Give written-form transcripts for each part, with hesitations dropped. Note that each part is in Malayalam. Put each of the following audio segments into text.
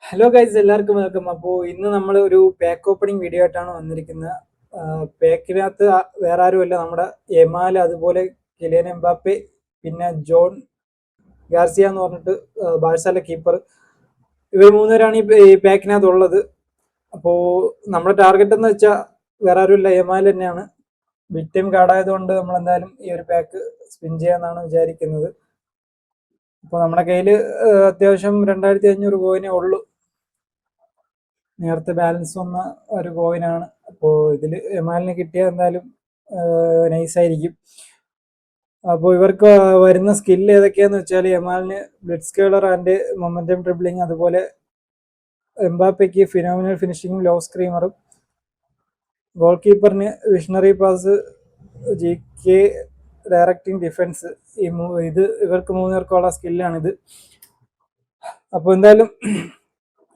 ഹലോ ഗൈസ്, എല്ലാവർക്കും വെൽക്കം. അപ്പോൾ ഇന്ന് നമ്മൾ ഒരു പാക്ക് ഓപ്പണിംഗ് വീഡിയോ ആയിട്ടാണ് വന്നിരിക്കുന്നത്. പാക്കിനകത്ത് വേറെ ആരുമല്ല, നമ്മുടെ എമാൽ, അതുപോലെ കിലിയൻ എംബാപ്പെ, പിന്നെ ജോൺ ഗാർസിയ എന്ന് പറഞ്ഞിട്ട് ബാഴ്സയിലെ കീപ്പർ. ഇവർ മൂന്നുപേരാണ് ഈ പാക്കിനകത്ത് ഉള്ളത്. അപ്പോൾ നമ്മുടെ ടാർഗറ്റ് എന്ന് വെച്ചാൽ വേറെ ആരുമില്ല, എമാൽ തന്നെയാണ്. ബിഗ് ടൈം കാർഡായതുകൊണ്ട് നമ്മൾ എന്തായാലും ഈ ഒരു പാക്ക് സ്പിൻ ചെയ്യാമെന്നാണ് വിചാരിക്കുന്നത്. അപ്പോൾ നമ്മുടെ കയ്യിൽ അത്യാവശ്യം 2500 കോയിനേ ഉള്ളൂ. നേരത്തെ ബാലൻസ് വന്ന ഒരു കോയിനാണ്. അപ്പോൾ ഇതിൽ എമാലിന് കിട്ടിയാൽ എന്തായാലും നൈസായിരിക്കും. അപ്പോൾ ഇവർക്ക് വരുന്ന സ്കില്ല് ഏതൊക്കെയാന്ന് വെച്ചാൽ, എമാലിന് blitz curler and momentum dribbling, അതുപോലെ എംബാപ്പയ്ക്ക് ഫിനോമിനൽ ഫിനിഷിംഗും ലോ സ്ക്രീമറും, ഗോൾ കീപ്പറിന് visionary pass, G K, directing defence. ഇത് ഇവർക്ക് മൂന്നുപേർക്കുള്ള സ്കില്ലാണിത്. അപ്പോൾ എന്തായാലും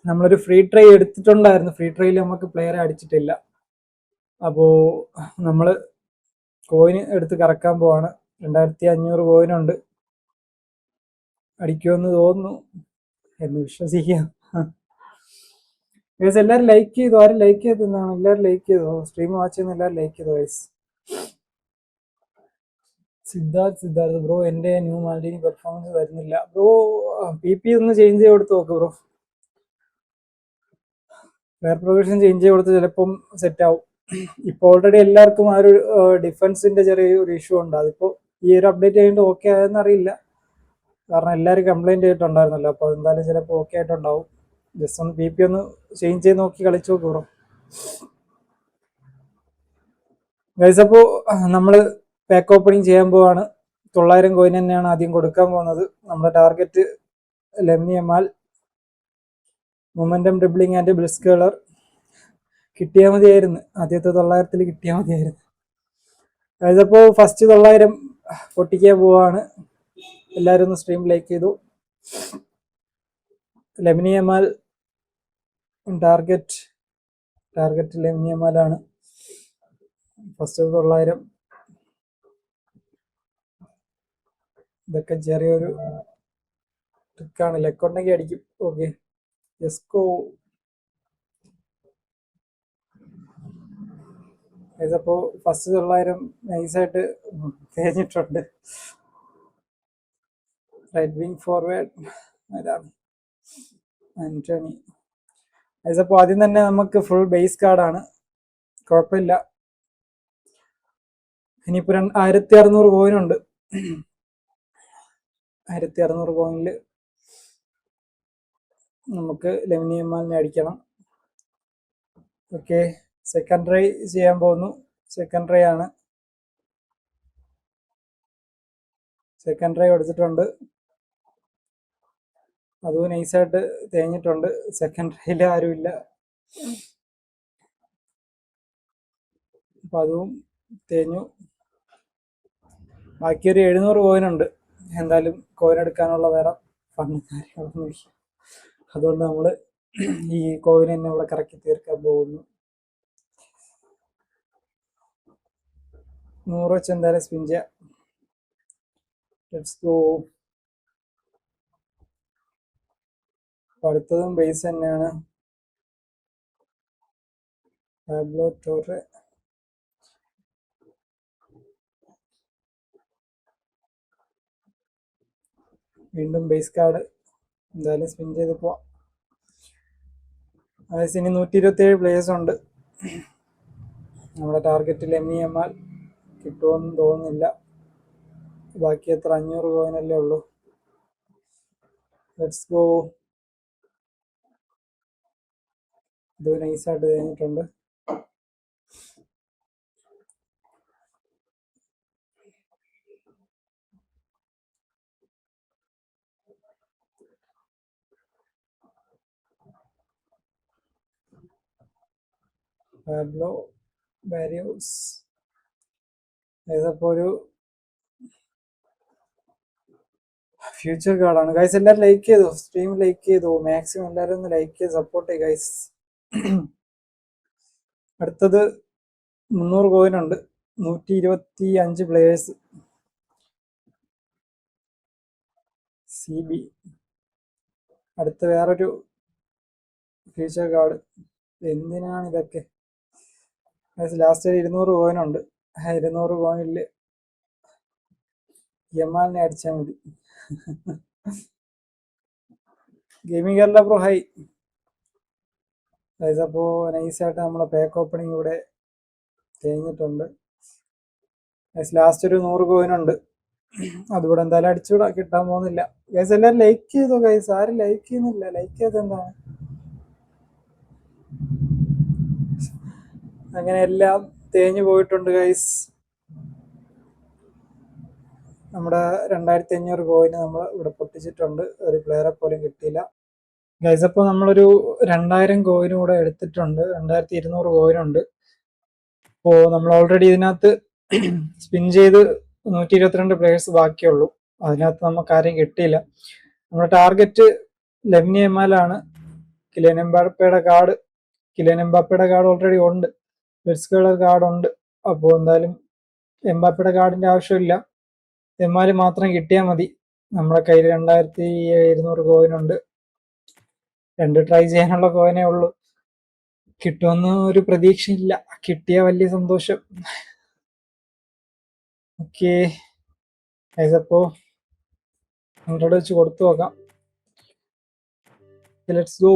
നമ്മളൊരു ഫ്രീ ട്രൈ എടുത്തിട്ടുണ്ടായിരുന്നു. ഫ്രീ ട്രൈയിൽ നമുക്ക് പ്ലെയറെ അടിച്ചിട്ടില്ല. അപ്പോൾ നമ്മൾ കോയിന് എടുത്ത് കറക്കാൻ പോവാണ്. 2500 കോയിനുണ്ട്. അടിക്കുമെന്ന് തോന്നുന്നു, എന്ന് വിശ്വസിക്കാം. ഗൈസ്, എല്ലാവരും ലൈക്ക് ചെയ്തു. ആരും ലൈക്ക് ചെയ്തെന്നാണ്? എല്ലാവരും ലൈക്ക് ചെയ്തോ? സ്ട്രീം വാച്ച് ചെയ്യുന്ന എല്ലാവരും ലൈക്ക് ചെയ്തു ഗൈസ്. സിദ്ധാർത്ഥ് ബ്രോ, എൻ്റെ ന്യൂ മാൽഡിനി പെർഫോമൻസ് വരുന്നില്ല ബ്രോ. പി ഒന്ന് ചേഞ്ച് ചെയ്ത് കൊടുത്ത് നോക്ക് ബ്രോ. പ്ലെയർ പ്രൊവിഷൻ ചേഞ്ച് ചെയ്ത് കൊടുത്ത് ചിലപ്പം സെറ്റ് ആവും. ഇപ്പോൾ ഓൾറെഡി എല്ലാവർക്കും ആ ഒരു ഡിഫൻസിന്റെ ചെറിയൊരു ഇഷ്യൂ ഉണ്ട്. അതിപ്പോൾ ഈ ഒരു അപ്ഡേറ്റ് കഴിഞ്ഞിട്ട് ഓക്കെ ആയെന്ന് അറിയില്ല, കാരണം എല്ലാവരും കംപ്ലൈന്റ് ചെയ്തിട്ടുണ്ടായിരുന്നല്ലോ. അപ്പോൾ എന്തായാലും ചിലപ്പോൾ ഓക്കെ ആയിട്ടുണ്ടാവും. ജസ്റ്റ് ഒന്ന് പി ഒന്ന് ചേഞ്ച് ചെയ്ത് നോക്കി കളിച്ചു നോക്ക് ബ്രോ. ഗൈസ്, അപ്പോൾ നമ്മൾ പാക്ക് ഓപ്പണിംഗ് ചെയ്യാൻ പോവാണ്. 900 കോയിൻ തന്നെയാണ് ആദ്യം കൊടുക്കാൻ പോകുന്നത്. നമ്മുടെ target Lamine Yamal, momentum dribbling and blitz curler. കിട്ടിയാൽ മതിയായിരുന്നു, ആദ്യത്തെ 900 കിട്ടിയാൽ മതിയായിരുന്നു. അപ്പോൾ ഫസ്റ്റ് 900 പൊട്ടിക്കാൻ പോവാണ്. എല്ലാവരും ഒന്ന് സ്ട്രീം ലൈക്ക് ചെയ്തു. ലെമിനി എമാൽ ടാർഗറ്റ് ലെമിനി എമാലാണ്. ഫസ്റ്റ് 900. ഇതൊക്കെ ചെറിയൊരു ട്രിക്കാണ്, ലെക്കുണ്ടെങ്കിൽ അടിക്കും. ഓക്കെ, ജസ്കോ. ഇതപ്പോ ഫസ്റ്റ് 900 നൈസായിട്ട് തേഞ്ഞിട്ടുണ്ട്. റൈറ്റ് വിങ് ഫോർവേഡ് അതാണ് ആന്റണി. ഇതപ്പോ ആദ്യം തന്നെ നമുക്ക് ഫുൾ ബേസ് കാർഡാണ്, കുഴപ്പമില്ല. ഇനിയിപ്പോ 1600 കോയിനുണ്ട്. 1600 കോയിനിൽ നമുക്ക് ലെമിനി എമാലിനെ അടിക്കണം. ഓക്കെ, സെക്കൻഡ് ട്രൈ ചെയ്യാൻ പോകുന്നു. സെക്കൻഡ് ട്രൈ ആണ്. സെക്കൻഡ് ട്രൈ എടുത്തിട്ടുണ്ട്, അതും നൈസായിട്ട് തേഞ്ഞിട്ടുണ്ട്. സെക്കൻഡ് ട്രൈയിൽ ആരുമില്ല, അപ്പൊ അതും തേഞ്ഞു. ബാക്കി ഒരു 700 കോയിനുണ്ട്. എന്തായാലും കോയിൻ എടുക്കാനുള്ള വേറെ ഫണ്ട് കാര്യങ്ങളൊന്നും ഇല്ല. അതുകൊണ്ട് നമ്മൾ ഈ കോയിൻ തന്നെ ഇവിടെ കറക്കി തീർക്കാൻ പോകുന്നു. 100 വെച്ച് എന്തായാലും സ്പിൻ ചെയ്യാം. Let's go. അടുത്തതും ബേസ് തന്നെയാണ്, പാബ്ലോ ടോറെ. വീണ്ടും ബേസ് കാർഡ്. എന്തായാലും സ്പിൻ ചെയ്ത് പോവാം. അതായത് ഇനി 127 പ്ലേയേഴ്സ് ഉണ്ട്. നമ്മുടെ ടാർഗറ്റ് ലെമിനി എമാൽ കിട്ടുമെന്ന് തോന്നുന്നില്ല. ബാക്കി എത്ര 500 കോയിനല്ലേ ഉള്ളൂ. Let's go. ഇത് നൈസായിട്ട് കഴിഞ്ഞിട്ടുണ്ട്. Pablo Barrios. ഇതപ്പോ ഒരു ഫ്യൂച്ചർ കാർഡാണ്. ഗൈസ്, എല്ലാവരും ലൈക്ക് ചെയ്തോ? സ്ട്രീം ലൈക്ക് ചെയ്തോ? മാക്സിമം എല്ലാവരും ഒന്ന് ലൈക്ക് ചെയ്ത് സപ്പോർട്ട് ചെയ്യും ഗൈസ്. അടുത്തത് 300 കോയിനുണ്ട്. 125 പ്ലേയേഴ്സ്. CB. അടുത്ത വേറൊരു ഫ്യൂച്ചർ കാർഡ് എന്തിനാണ് ഇതൊക്കെ? ലാസ്റ്റ് 200 കോയിനുണ്ട്. 200 കോയിനിൽ യമാലിനെ അടിച്ചാൽ മതി. Gaming Kerala pro high. അപ്പോൾ നൈസായിട്ട് നമ്മളെ പാക്ക് ഓപ്പണിംഗ് ഇവിടെ കഴിഞ്ഞിട്ടുണ്ട്. ലാസ്റ്റ് ഒരു 100 കോയിനുണ്ട്. അതുകൂടെ എന്തായാലും അടിച്ചുകൂടാ, കിട്ടാൻ പോകുന്നില്ല. ഗൈസ് എല്ലാവരും ലൈക്ക് ചെയ്തോ ഗൈസ്? ആരും ലൈക്ക് ചെയ്യുന്നില്ല. ലൈക്ക് ചെയ്ത് എന്താണ്? അങ്ങനെ എല്ലാം തേഞ്ഞു പോയിട്ടുണ്ട് ഗൈസ്. നമ്മുടെ 2500 കോയിന് നമ്മൾ ഇവിടെ പൊട്ടിച്ചിട്ടുണ്ട്. ഒരു പ്ലെയറെ പോലും കിട്ടിയില്ല ഗൈസ്. അപ്പോൾ നമ്മളൊരു 2000 കോയിനും കൂടെ എടുത്തിട്ടുണ്ട്. 2200 കോയിനുണ്ട്. അപ്പോൾ നമ്മൾ ഓൾറെഡി ഇതിനകത്ത് സ്പിൻ ചെയ്ത് 122 പ്ലേയേഴ്സ് ബാക്കിയുള്ളൂ. അതിനകത്ത് നമുക്ക് ആരെയും കിട്ടിയില്ല. നമ്മുടെ ടാർഗറ്റ് ലെമിനി യമാലാണ്. കിലിയൻ എംബാപ്പയുടെ കാർഡ് ഓൾറെഡി ഉണ്ട്. ബെറ്റ്സ്കേളർ കാർഡ് ഉണ്ട്. അപ്പോൾ എന്തായാലും എംബാപ്പയുടെ കാർഡിന്റെ ആവശ്യമില്ല. യമാല് മാത്രം കിട്ടിയാൽ മതി. നമ്മുടെ കയ്യിൽ 2200 കോയിനുണ്ട്. 2 ട്രൈ ചെയ്യാനുള്ള കോയിനേ ഉള്ളൂ. കിട്ടുമെന്ന് ഒരു പ്രതീക്ഷയില്ല. കിട്ടിയ വലിയ സന്തോഷം. ഓക്കെ, അപ്പോ 100 വെച്ച് കൊടുത്തു നോക്കാം. Let's go.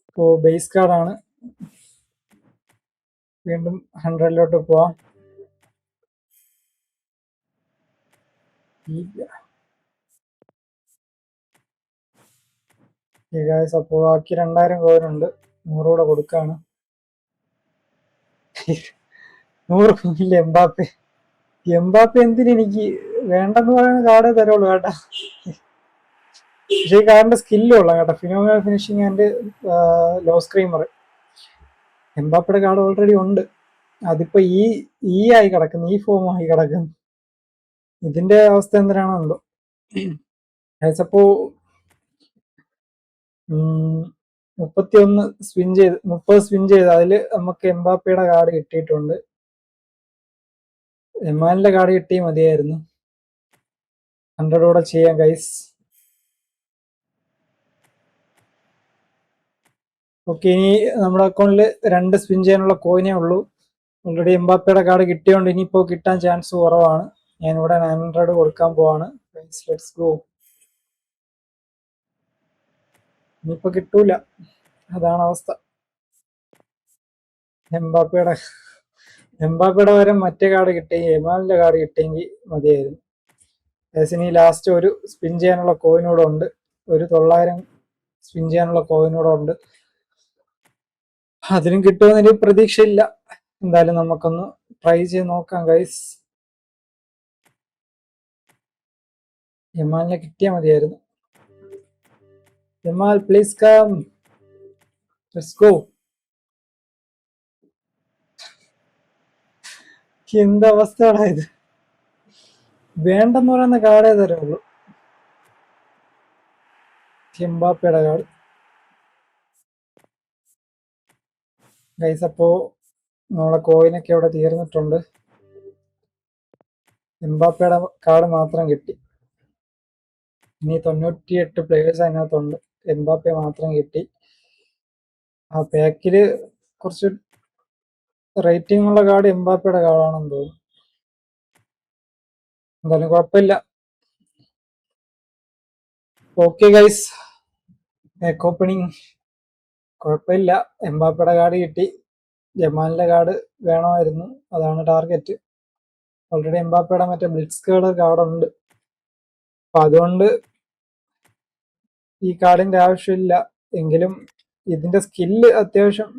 ഇപ്പോ ബേസ് കാർഡാണ്. വീണ്ടും 100 പോവാം. അപ്പോൾ ബാക്കി 2000 കോയിനുണ്ട്. 100 കൂടെ കൊടുക്കാണ്. 100 കോയിനില്ല എംബാപ്പെ എന്തിനെനിക്ക് വേണ്ടെന്ന് പറയുന്ന കാർഡേ തരുള്ളൂ കേട്ടാ. പക്ഷേ ഈ കാറിന്റെ സ്കില്ല് കൊള്ളാം കേട്ടോ. Phenomenal finishing and low screamer. എംബാപ്പയുടെ കാർഡ് ഓൾറെഡി ഉണ്ട്. അതിപ്പോ ഈ ആയി കിടക്കുന്നു, ഈ ഫോം ആയി കിടക്കുന്നു. ഇതിന്റെ അവസ്ഥ എന്തിനാണോ എന്തോ. അപ്പോ 30 സ്പിൻ ചെയ്ത് അതിൽ നമുക്ക് എംബാപ്പയുടെ കാർഡ് കിട്ടിയിട്ടുണ്ട്. എമാലിന്റെ കാർഡ് കിട്ടിയാൽ മതിയായിരുന്നു. 100 കൂടെ ചെയ്യാം ഗൈസ്. ഓക്കെ, ഇനി നമ്മുടെ അക്കൗണ്ടിൽ 2 സ്പിൻ ചെയ്യാനുള്ള കോയിനേ ഉള്ളൂ. ഓൾറെഡി എംബാപ്പയുടെ കാർഡ് കിട്ടിയോണ്ട് ഇനിയിപ്പോ കിട്ടാൻ ചാൻസ് കുറവാണ്. ഞാനിവിടെ 900 കൊടുക്കാൻ പോവാണ്. Let's go. ഇനിയിപ്പോ കിട്ടൂല, അതാണ് അവസ്ഥ. എംബാപ്പയുടെ വരെ മറ്റേ കാർഡ് കിട്ടിയെങ്കിൽ, എമാലിന്റെ കാർഡ് കിട്ടിയെങ്കിൽ മതിയായിരുന്നു. ഇനി ലാസ്റ്റ് ഒരു സ്പിൻ ചെയ്യാനുള്ള കോയിനൂടെ ഉണ്ട്. ഒരു 900 സ്പിൻ ചെയ്യാനുള്ള കോയിനൂടെ ഉണ്ട്. അതിനും കിട്ടുമെന്നൊരു പ്രതീക്ഷയില്ല. എന്തായാലും നമുക്കൊന്ന് ട്രൈ ചെയ്ത് നോക്കാം ഗൈസ്. യമാലിനെ കിട്ടിയാൽ മതിയായിരുന്നു. Yamal please come, let's go. എന്തവസ്ഥയാണ് ഇത്? വേണ്ടെന്ന് പറയുന്ന കാർഡേ തരുള്ളൂ. എംബാപ്പയുടെ കാർഡ് ഗൈസ്. അപ്പോ നമ്മളെ കോയിനൊക്കെ ഇവിടെ തീർന്നിട്ടുണ്ട്. എംബാപ്പയുടെ കാർഡ് മാത്രം കിട്ടി. ഇനി 98 പ്ലേയേഴ്സ് അതിനകത്തുണ്ട്. എംബാപ്പെ മാത്രം കിട്ടി. ആ പാക്കില് കുറച്ച് റേറ്റിംഗ് ഉള്ള കാർഡ് എംബാപ്പയുടെ കാർഡാണെന്ന് തോന്നുന്നു. എന്തായാലും കുഴപ്പമില്ല. ഓക്കെ ഗൈസ്, പാക്ക് ഓപ്പണിങ് കുഴപ്പമില്ല. എംബാപ്പയുടെ കാർഡ് കിട്ടി. ജമാലിന്റെ കാർഡ് വേണമായിരുന്നു, അതാണ് ടാർഗറ്റ്. ഓൾറെഡി എംബാപ്പയുടെ മറ്റേ ബ്ലിറ്റ്സ്കേളർ കാർഡ് ഉണ്ട്. അപ്പൊ അതുകൊണ്ട് ഈ കാർഡിന്റെ ആവശ്യമില്ല. എങ്കിലും ഇതിന്റെ സ്കില്ല് അത്യാവശ്യം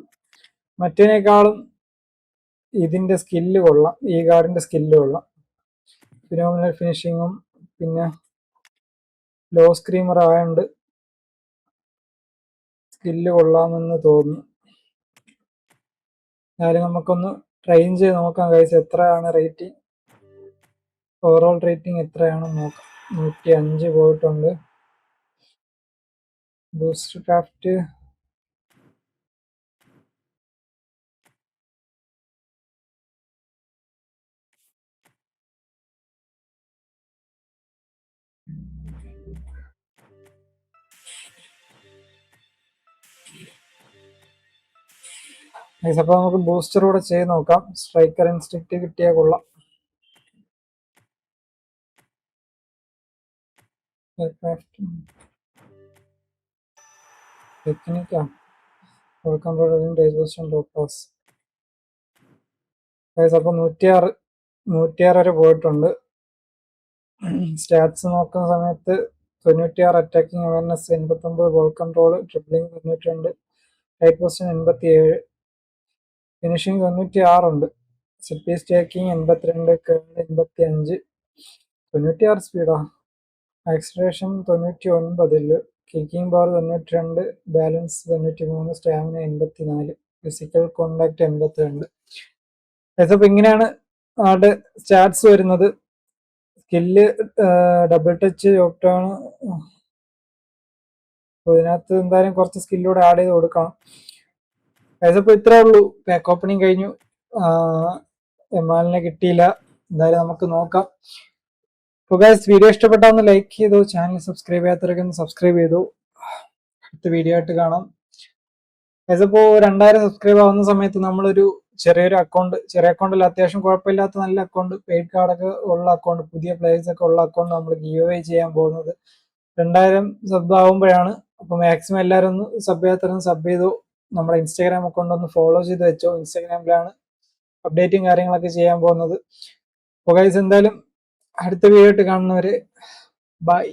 മറ്റേനേക്കാളും ഇതിന്റെ സ്കില്ല് കൊള്ളാം. ഈ കാർഡിന്റെ സ്കില്ല് കൊള്ളാം. ഫിനോമിനൽ ഫിനിഷിങ്ങും പിന്നെ ലോ സ്ക്രീമർ ആയതുകൊണ്ട് സ്കില്ല് കൊള്ളാമെന്ന് തോന്നുന്നു. എന്നാലും നമുക്കൊന്ന് ട്രെയിൻ ചെയ്ത് നോക്കാം ഗൈസ്. എത്രയാണ് റേറ്റിംഗ്, ഓവറോൾ റേറ്റിംഗ് എത്രയാണെന്ന് നോക്കാം. 105 പോയിട്ടുണ്ട്. ബൂസ്റ്റർ ക്രാഫ്റ്റ് ഗൈസ് അപ്പൊ നമുക്ക് ബൂസ്റ്റർ കൂടെ ചെയ്ത് നോക്കാം. സ്ട്രൈക്കർ ഇൻസ്റ്റിക്റ്റ് കിട്ടിയാൽ കൊള്ളാം. ടെക്നിക്കാ അപ്പൊ 106 വരെ പോയിട്ടുണ്ട്. സ്റ്റാറ്റ്സ് നോക്കുന്ന സമയത്ത് 96 attacking awareness, 89 ball control, dribbling 92, right position 87, finishing 96 ഉണ്ട്. സെറ്റ് പീസ് ടേക്കിംഗ് 82, കേൾ 85, 96 സ്പീഡാ. Acceleration 99, kicking power 92, balance 93, stamina 84, physical contact 82. അപ്പൊ ഇങ്ങനെയാണ് ആളുടെ സ്റ്റാറ്റ്സ് വരുന്നത്. സ്കില്ല് ഡബിൾ ടച്ച് ഓപ്റ്റാണ്. ഇതിനകത്ത് എന്തായാലും കുറച്ച് സ്കില്ലൂടെ ആഡ് ചെയ്ത് കൊടുക്കണം. അപ്പൊ ഇത്രേ ഉള്ളൂ. പാക്ക് ഓപ്പണിങ് കഴിഞ്ഞു. എമാലിനെ കിട്ടിയില്ല. എന്തായാലും നമുക്ക് നോക്കാം. അപ്പോൾ ഗൈസ് വീഡിയോ ഇഷ്ടപ്പെട്ടാൽ ഒന്ന് ലൈക്ക് ചെയ്തു, ചാനൽ സബ്സ്ക്രൈബ് ചെയ്യാത്തവരൊക്കെ ഒന്ന് സബ്സ്ക്രൈബ് ചെയ്തു. അടുത്ത വീഡിയോ ആയിട്ട് കാണാം. ഗൈസ് അപ്പോൾ 2000 സബ്സ്ക്രൈബ് ആവുന്ന സമയത്ത് നമ്മളൊരു ചെറിയ അക്കൗണ്ടിൽ അത്യാവശ്യം കുഴപ്പമില്ലാത്ത നല്ല അക്കൗണ്ട്, പെയ്ഡ് കാർഡൊക്കെ ഉള്ള അക്കൗണ്ട്, പുതിയ പ്ലേയേഴ്സ് ഒക്കെ ഉള്ള അക്കൗണ്ട് നമ്മൾ ഗീവ് അവേ ചെയ്യാൻ പോകുന്നത് 2000 സബ് ആവുമ്പോഴാണ്. അപ്പൊ മാക്സിമം എല്ലാവരും ഒന്ന് സബ് ചെയ്യാത്തവരും സബ് ചെയ്തു. നമ്മുടെ ഇൻസ്റ്റാഗ്രാം അക്കൗണ്ട് ഒന്ന് ഫോളോ ചെയ്ത് വെച്ചോ. ഇൻസ്റ്റാഗ്രാമിലാണ് അപ്ഡേറ്റും കാര്യങ്ങളൊക്കെ ചെയ്യാൻ പോകുന്നത്. അപ്പോൾ ഗൈസ് എന്തായാലും അടുത്ത വീഡിയോ ആയിട്ട് കാണുന്നവരെ ബൈ.